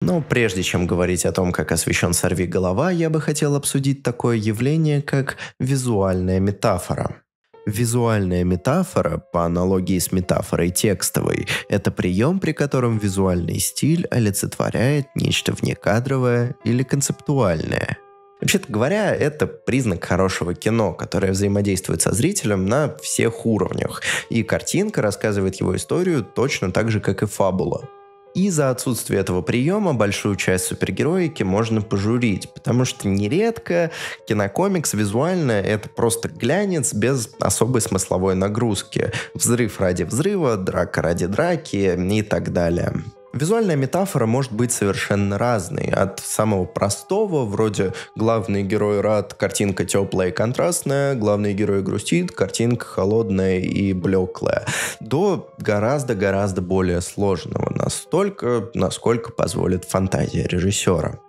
Но прежде чем говорить о том, как освещен «Сорвиголова», я бы хотел обсудить такое явление, как визуальная метафора. Визуальная метафора, по аналогии с метафорой текстовой, это прием, при котором визуальный стиль олицетворяет нечто внекадровое или концептуальное. Вообще-то говоря, это признак хорошего кино, которое взаимодействует со зрителем на всех уровнях, и картинка рассказывает его историю точно так же, как и фабула. И за отсутствие этого приема большую часть супергероики можно пожурить, потому что нередко кинокомикс визуально это просто глянец без особой смысловой нагрузки. Взрыв ради взрыва, драка ради драки и так далее. Визуальная метафора может быть совершенно разной. От самого простого, вроде главный герой рад, картинка теплая и контрастная, главный герой грустит, картинка холодная и блеклая, до гораздо-гораздо более сложного, настолько, насколько позволит фантазия режиссера.